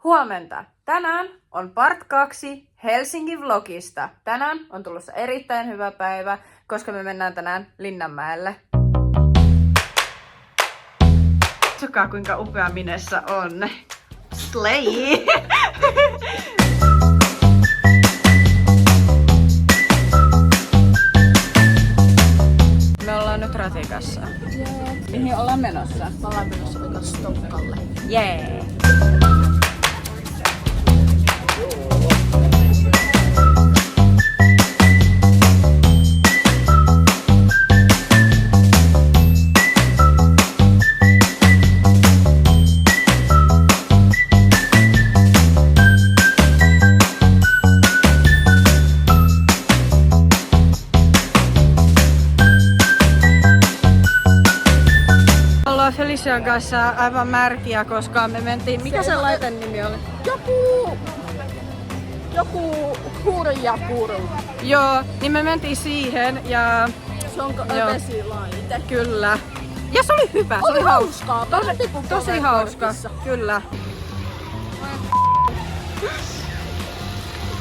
Huomenta! Tänään on part 2 Helsingin vlogista. Tänään on tulossa erittäin hyvä päivä, koska me mennään tänään Linnanmäelle. Katsokaa kuinka upea Minessa on. Slay! Me ollaan nyt ratikassa. Mihin ollaan menossa? Me ollaan menossa vaikka Stokkalle. Jee! Felician kanssa aivan märkiä, koska me mentiin... Mikä se laiten nimi oli? Joku hurjapuru. Joo, niin me mentiin siihen ja... Se on vesilaite. Kyllä. Ja se oli hyvä, se oli hauskaa. Tosi hauska, kyllä.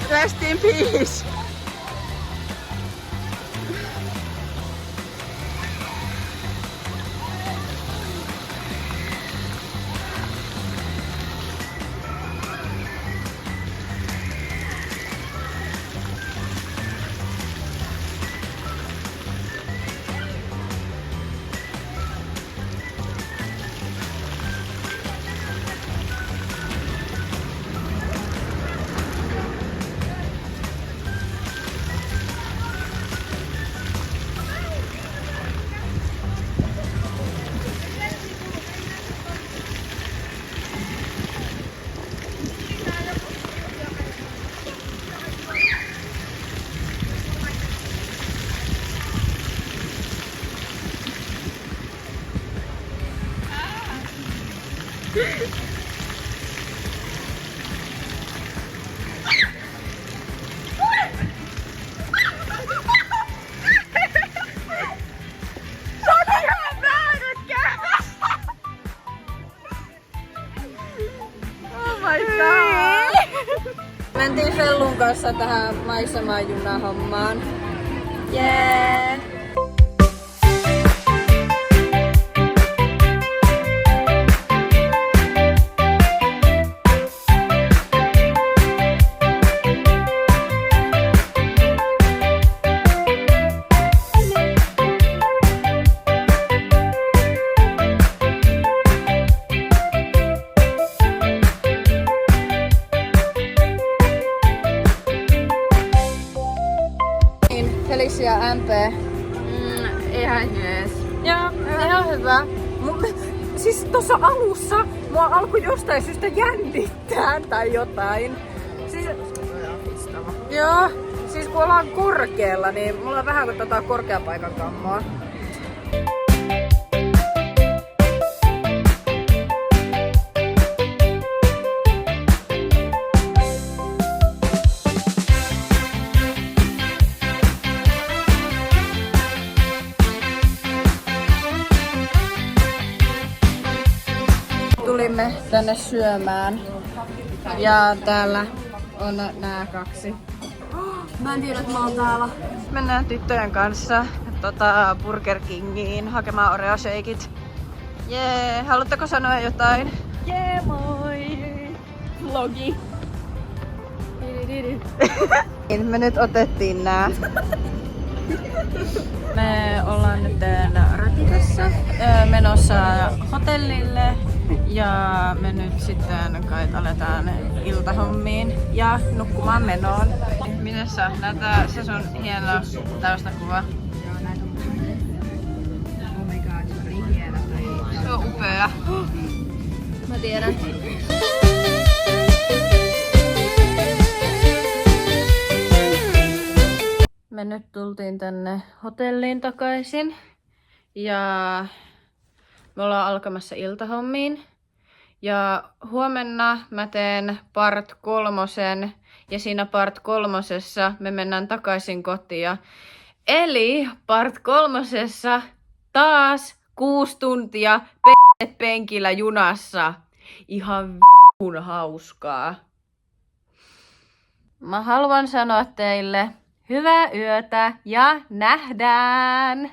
Rest in peace. Mentiin Fellun kanssa tähän maisemajunahommaan. Jee! Felicia MP. Ihan jees. Joo, ihan hyvä. Siis tuossa alussa mua alkoi jostain syystä jännittää tai jotain. Siis, joo, siis kun ollaan korkealla, niin mulla on vähän kuin tätä korkeapaikan kammoa. Tulimme tänne syömään ja täällä on nää kaksi. Mä en tiedä, että mä oon täällä. Mennään tyttöjen kanssa Burger Kingiin hakemaan Oreo shakeit. Jee, haluatteko sanoa jotain? Jee, moi! Vlogi. Me nyt otettiin nää. Me ollaan nyt ratikassa menossa hotellille ja me nyt sitten kai aletaan iltahommiin ja nukkumaan menoon. Minessä näyttää se sun hieno taustakuva. Se on upea. Mä tiedän. Me nyt tultiin tänne hotelliin takaisin ja me ollaan alkamassa iltahommiin. Ja huomenna mä teen part 3 ja siinä part 3 me mennään takaisin kotiin. Eli part 3 taas 6 tuntia penkillä junassa. Ihan hauskaa. Mä haluan sanoa teille hyvää yötä ja nähdään!